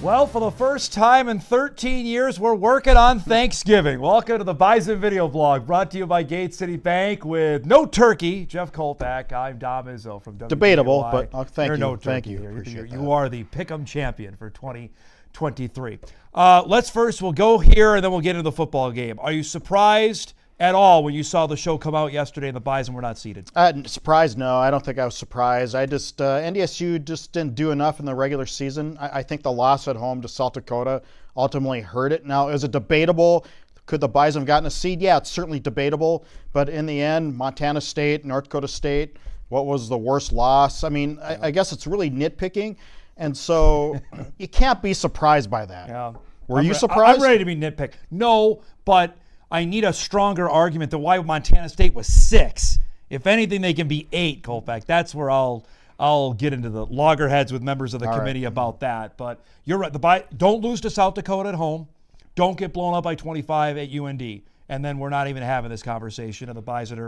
Well, for the first time in 13 years, we're working on Thanksgiving. Welcome to the Bison Video Blog, brought to you by Gate City Bank with no turkey. Jeff Kolpak, I'm Dom Izzo from WBAY. Debatable, but thank you. No thank you. You are the Pick'em champion for 2023. We'll go here and then we'll get into the football game. Are you surprised at all when you saw the show come out yesterday and the Bison were not seeded? Surprised? No, I don't think I was surprised. I just NDSU just didn't do enough in the regular season. I think the loss at home to South Dakota ultimately hurt it. Now, is it debatable? Could the Bison have gotten a seed? Yeah, it's certainly debatable. But in the end, Montana State, North Dakota State, what was the worst loss? I mean, I guess it's really nitpicking. And so you can't be surprised by that. Yeah. Were you surprised? I'm ready to be nitpicked. No, but I need a stronger argument to why Montana State was 6. If anything, they can be 8, Kolpak. That's where I'll get into the loggerheads with members of the committee about that. But you're right. Don't lose to South Dakota at home. Don't get blown up by 25 at UND. And then we're not even having this conversation, and the Bison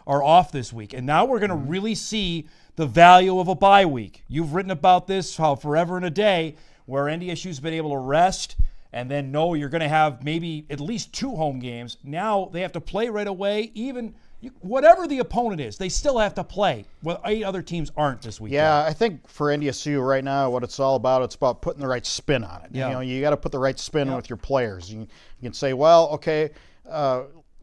are off this week. And now we're going to really see the value of a bye week. You've written about this, how forever and a day, where NDSU's been able to rest and then know you're going to have maybe at least 2 home games. Now they have to play right away. Whatever the opponent is, they still have to play. Well, 8 other teams aren't this week. Yeah, I think for NDSU right now, what it's all about, it's about putting the right spin on it. Yeah. You got to put the right spin with your players. You can say, well, okay,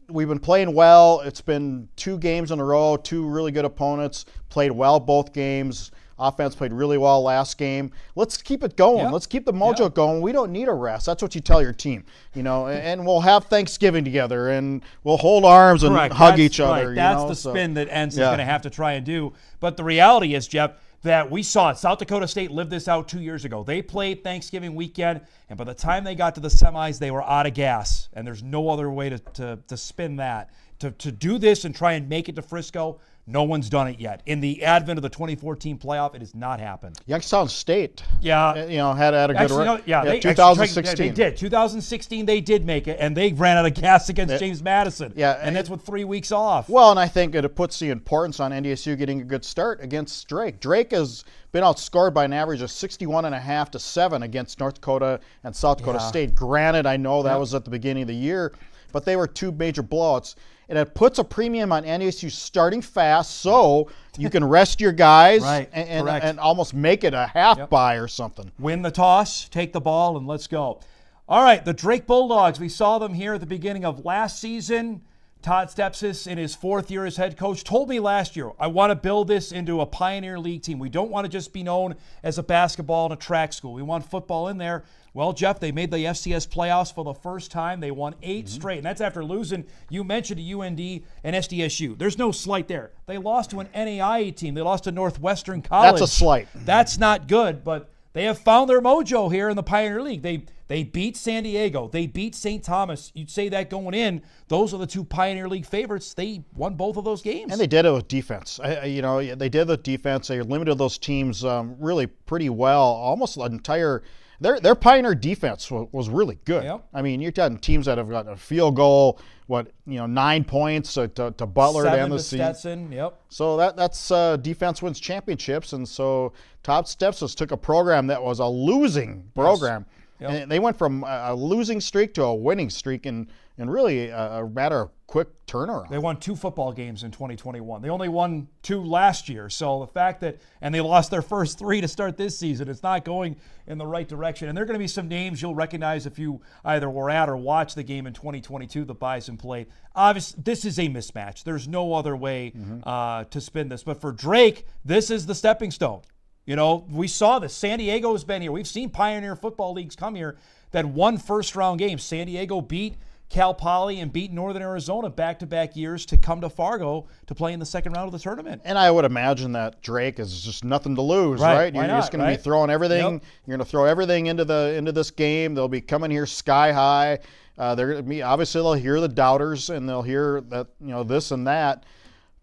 we've been playing well. It's been 2 games in a row, 2 really good opponents, played well both games. Offense played really well last game. Let's keep it going. Yep. Let's keep the mojo going. We don't need a rest. That's what you tell your team, and we'll have Thanksgiving together, and we'll hold arms and hug each other. Right. That's the spin that Enns is going to have to try and do. But the reality is, Jeff, that we saw it. South Dakota State lived this out 2 years ago. They played Thanksgiving weekend, and by the time they got to the semis, they were out of gas, and there's no other way to spin that. To do this and try and make it to Frisco, no one's done it yet. In the advent of the 2014 playoff, it has not happened. Youngstown State, had a good run. 2016. They did. 2016, they did make it, and they ran out of gas against James Madison. Yeah, and that's with 3 weeks off. Well, and I think it puts the importance on NDSU getting a good start against Drake. Drake has been outscored by an average of 61.5 to 7 against North Dakota and South Dakota State. Granted, I know that was at the beginning of the year, but they were 2 major blowouts. And it puts a premium on NDSU starting fast so you can rest your guys and almost make it a half bye or something. Win the toss, take the ball, and let's go. All right, the Drake Bulldogs, we saw them here at the beginning of last season. Todd Stepsis, in his 4th year as head coach, told me last year, I want to build this into a Pioneer League team. We don't want to just be known as a basketball and a track school. We want football in there. Well, Jeff, they made the FCS playoffs for the first time. They won 8 straight, and that's after losing, you mentioned, to UND and SDSU. There's no slight there. They lost to an NAIA team. They lost to Northwestern College. That's a slight. That's not good, but they have found their mojo here in the Pioneer League. They beat San Diego. They beat St. Thomas. You'd say that going in, those are the 2 Pioneer League favorites. They won both of those games. And they did it with defense. They did it with defense. They limited those teams really pretty well. Almost an entire their Pioneer defense was really good. Yep. I mean, you're talking teams that have gotten a field goal, 9 points to Butler 7 to end the Stetson. season. Yep. So that's defense wins championships, and so Todd Stepsis took a program that was a losing program. Yep. And they went from a losing streak to a winning streak in really a matter of quick turnaround. They won 2 football games in 2021. They only won 2 last year. So the fact that, and they lost their first 3 to start this season, it's not going in the right direction. And there are going to be some names you'll recognize if you either were at or watched the game in 2022 the Bison played. Obviously, this is a mismatch. There's no other way to spin this. But for Drake, this is the stepping stone. We saw this. San Diego has been here. We've seen Pioneer football leagues come here that won first-round games. San Diego beat Cal Poly and beat Northern Arizona back-to-back years to come to Fargo to play in the second round of the tournament. And I would imagine that Drake is just nothing to lose, right? You're just going to be throwing everything. Yep. You're going to throw everything into this game. They'll be coming here sky high. They're going to be, obviously they'll hear the doubters and they'll hear that this and that.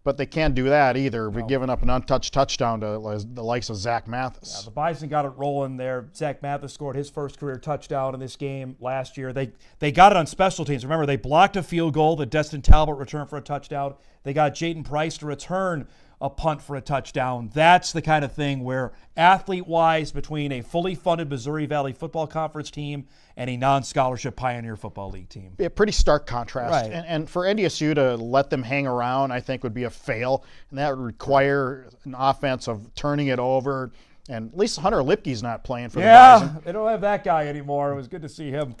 But they can't do that either. We're giving up an untouched touchdown to the likes of Zach Mathis. Yeah, the Bison got it rolling there. Zach Mathis scored his first career touchdown in this game last year. They got it on special teams. Remember, they blocked a field goal that Destin Talbot returned for a touchdown. They got Jaden Price to return a punt for a touchdown. That's the kind of thing where athlete-wise, between a fully funded Missouri Valley Football Conference team and a non-scholarship Pioneer Football League team. Be a pretty stark contrast. Right. And for NDSU to let them hang around, I think would be a fail. And that would require an offense of turning it over. And at least Hunter Lipke's not playing for the Bison. Yeah, they don't have that guy anymore. It was good to see him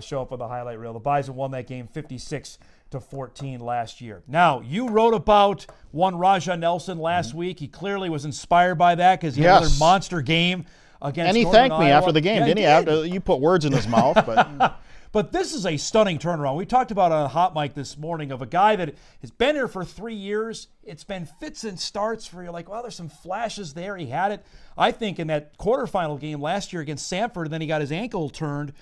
show up on the highlight reel. The Bison won that game 56-14 last year. Now, you wrote about one Raja Nelson last week. He clearly was inspired by that because he had another monster game against And he Northern thanked me Iowa. after the game, didn't he? After you put words in his mouth. But But this is a stunning turnaround. We talked about on a hot mic this morning of a guy that has been here for 3 years. It's been fits and starts where you're like, well, there's some flashes there. He had it. I think in that quarterfinal game last year against Sanford, and then he got his ankle turned.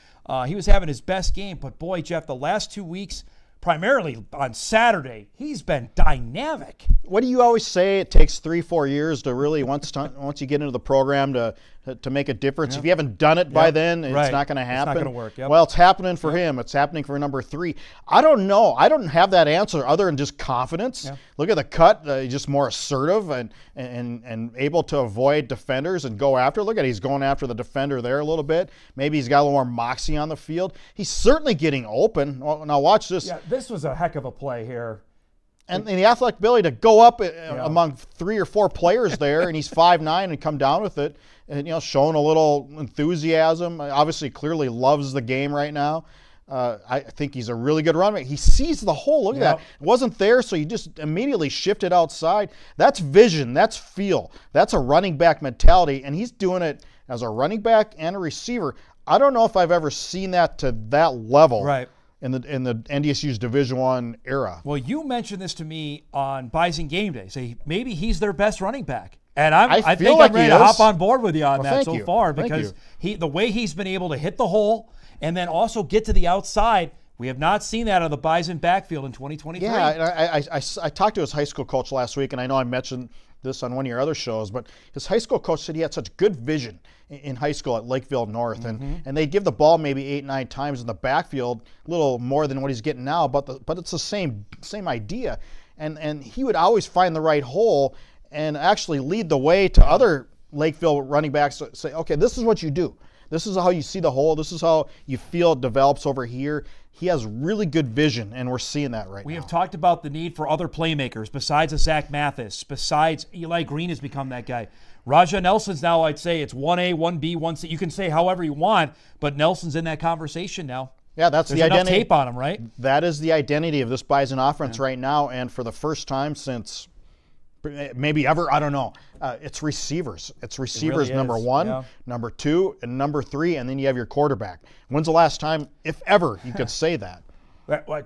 He was having his best game. But boy, Jeff, the last 2 weeks, primarily on Saturday, he's been dynamic. what do you always say? It takes 3-4 years to really once you get into the program to make a difference. If you haven't done it by then, it's not going to happen. It's not going to work. Well, it's happening for him. It's happening for number 3. I don't know. I don't have that answer other than just confidence. Look at the cut. Just more assertive and able to avoid defenders and go after. Look at he's going after the defender there a little bit. Maybe he's got a little more moxie on the field. He's certainly getting open. Now watch this. Yeah, this was a heck of a play here. And the athletic ability to go up among 3 or 4 players there, and he's 5'9" and come down with it, and showing a little enthusiasm. Obviously, clearly loves the game right now. I think he's a really good runner. He sees the hole. Look at that. It wasn't there, so he just immediately shifted outside. That's vision. That's feel. That's a running back mentality, and he's doing it as a running back and a receiver. I don't know if I've ever seen that to that level. Right. In the NDSU's Division I era. Well, you mentioned this to me on Bison Game Day. Say maybe he's their best running back, and I think I'm ready to hop on board with you on that so far because the way he's been able to hit the hole and then also get to the outside. We have not seen that on the Bison backfield in 2023. Yeah, I talked to his high school coach last week, and I know I mentioned this on one of your other shows, but his high school coach said he had such good vision in high school at Lakeville North, and they give the ball maybe 8-9 times in the backfield, a little more than what he's getting now, but it's the same idea, and he would always find the right hole and actually lead the way to other Lakeville running backs to say, okay, this is what you do. This is how you see the hole. This is how you feel it develops over here. He has really good vision, and we're seeing that right now. We have talked about the need for other playmakers besides a Zach Mathis, besides Eli Green has become that guy. Raja Nelson's now, I'd say it's 1A, 1B, 1C. You can say however you want, but Nelson's in that conversation now. Yeah, that's There's the enough identity. tape on him, right? That is the identity of this Bison offense right now, and for the first time since maybe ever, I don't know. It's receivers. It's receivers, really number 1, number 2, and number 3, and then you have your quarterback. When's the last time, if ever, you could say that?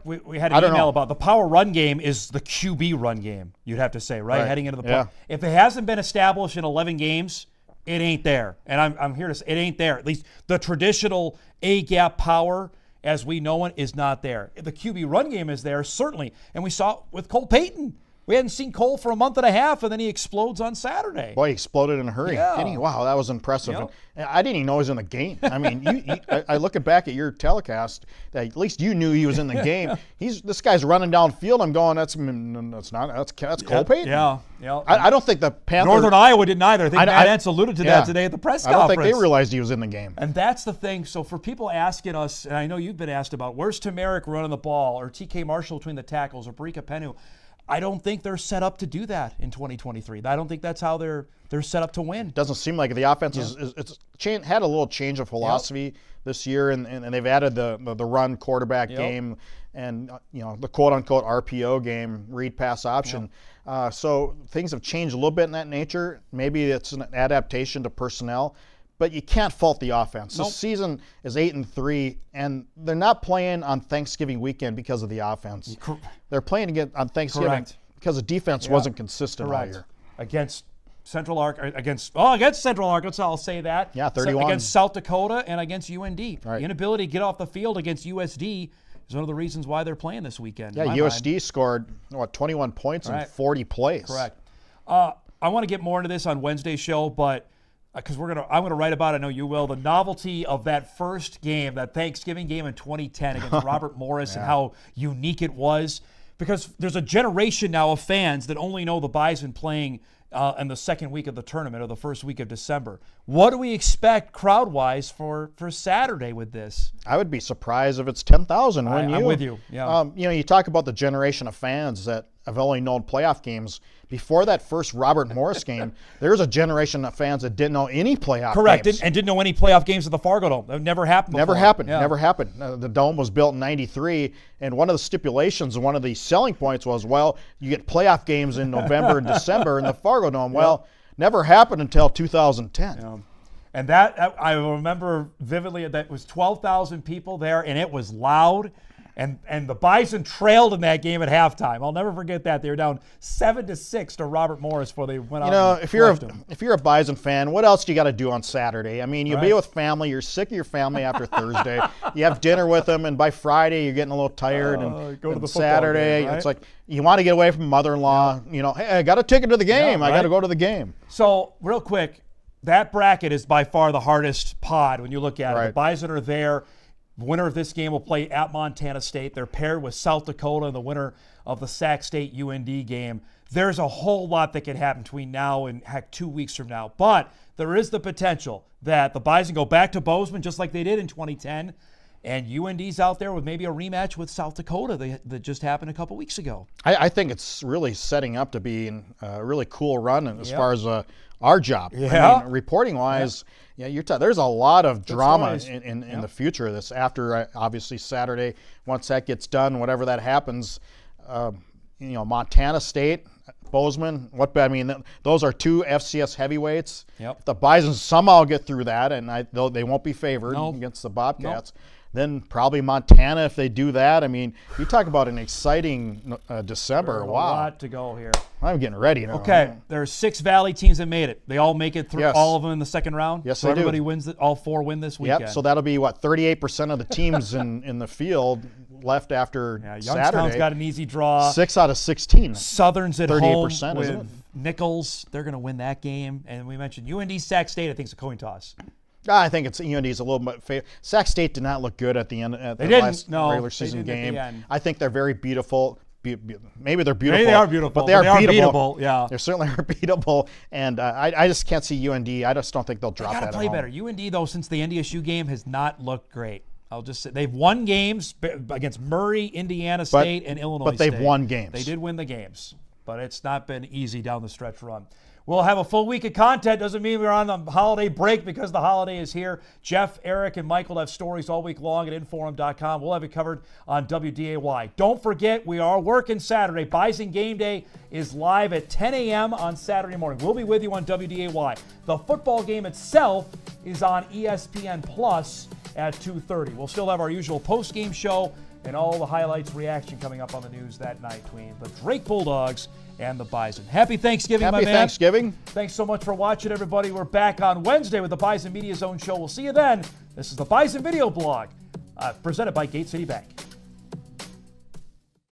We had an email about the power run game is the QB run game, you'd have to say, right? Heading into the play. If it hasn't been established in 11 games, it ain't there. And I'm here to say it ain't there. At least the traditional A-gap power as we know it is not there. The QB run game is there, certainly. And we saw it with Cole Payton. We hadn't seen Cole for a month and a half, and then he explodes on Saturday. Boy, he exploded in a hurry. Didn't he? Wow, that was impressive. And I didn't even know he was in the game. I mean, I looking back at your telecast, that at least you knew he was in the game. This guy's running downfield. I'm going, that's Cole Payton. Yeah. I don't think the Panthers. Northern Iowa didn't either. I think Matt Entz alluded to that today at the press conference. I don't think they realized he was in the game. And that's the thing. So for people asking us, and I know you've been asked about, where's Tamarick running the ball, or TK Marshall between the tackles, or Barika Penu? I don't think they're set up to do that in 2023. I don't think that's how they're set up to win. Doesn't seem like it. The offense had a little change of philosophy this year, and they've added the run quarterback game and the quote unquote RPO game, read pass option. So things have changed a little bit in that nature. Maybe it's an adaptation to personnel. But you can't fault the offense. This season is 8-3, and they're not playing on Thanksgiving weekend because of the offense. They're playing again on Thanksgiving because the defense wasn't consistent all year. Against Central against Central Arkansas, I'll say that. Yeah, 31. Against South Dakota and against UND. The inability to get off the field against USD is one of the reasons why they're playing this weekend. Yeah, USD scored 21 points in 40 plays. Correct. I want to get more into this on Wednesday's show, but because I'm gonna write about it, I know you will, the novelty of that first game, that Thanksgiving game in 2010 against Robert Morris and how unique it was. because there's a generation now of fans that only know the Bison playing in the second week of the tournament or the first week of December. What do we expect crowd-wise for Saturday with this? I would be surprised if it's 10,000. I'm with you. Yeah. You talk about the generation of fans that have only known playoff games. Before that first Robert Morris game, there's a generation of fans that didn't know any playoff games. And didn't know any playoff games at the Fargo Dome. That never happened before. Never happened. The Dome was built in '93, and one of the stipulations, one of the selling points was, well, you get playoff games in November and December in the Fargo Dome. Well, never happened until 2010. Yeah. And that, I remember vividly, that was 12,000 people there, and it was loud. And the Bison trailed in that game at halftime. I'll never forget that. They were down 7-6 to Robert Morris before they went out. If you're a Bison fan, what else do you got to do on Saturday? I mean, you'll be with family. You're sick of your family after Thursday. You have dinner with them, and by Friday you're getting a little tired. And go to the Saturday, game, right? It's like you want to get away from mother-in-law. Hey, I got a ticket to the game. Yeah, right? I got to go to the game. So real quick, that bracket is by far the hardest pod when you look at it. The Bison are there. The winner of this game will play at Montana State. They're paired with South Dakota, the winner of the Sac State UND game. There's a whole lot that could happen between now and, heck, 2 weeks from now. But there is the potential that the Bison go back to Bozeman just like they did in 2010, and UND's out there with maybe a rematch with South Dakota that just happened a couple weeks ago. I think it's really setting up to be a really cool run as far as our job. Yeah. I mean, reporting-wise, there's a lot of drama in the future of this after, obviously, Saturday. Once that gets done, whatever that happens, Montana State, Bozeman, those are two FCS heavyweights. Yep. If the Bison somehow get through that, and they won't be favored against the Bobcats, then probably Montana if they do that. I mean, you talk about an exciting December. There's wow. A lot to go here. I'm getting ready now. Okay, there are 6 Valley teams that made it. They all make it through, all of them in the second round? Yes, so they do. everybody wins, all 4 win this weekend. Yep, so that'll be, 38% of the teams in the field left after Youngstown's Saturday. got an easy draw. 6 out of 16. Southern's at 38%, home isn't with it? Nichols. They're going to win that game. And we mentioned UND Sac State, I think it's a coin toss. I think UND's a little bit. Sac State did not look good at the end of the last regular season game. I think they're very beautiful. Maybe they're beautiful. Maybe they are beautiful, but they are beatable. Yeah, they certainly are beatable. And I just can't see UND. I just don't think they'll drop that. They got to play better. UND though, since the NDSU game, has not looked great. I'll just say they've won games against Murray, Indiana State, and Illinois State. But they've won games. They did win the games, but it's not been easy down the stretch run. We'll have a full week of content. Doesn't mean we're on the holiday break because the holiday is here. Jeff, Eric, and Michael have stories all week long at Inforum.com. We'll have it covered on WDAY. Don't forget, we are working Saturday. Bison Game Day is live at 10 a.m. on Saturday morning. We'll be with you on WDAY. The football game itself is on ESPN Plus at 2:30. We'll still have our usual post-game show and all the highlights, reaction coming up on the news that night between the Drake Bulldogs and the Bison. Happy Thanksgiving, my man. Happy Thanksgiving. Thanks so much for watching, everybody. We're back on Wednesday with the Bison Media Zone show. We'll see you then. This is the Bison Video Blog, presented by Gate City Bank.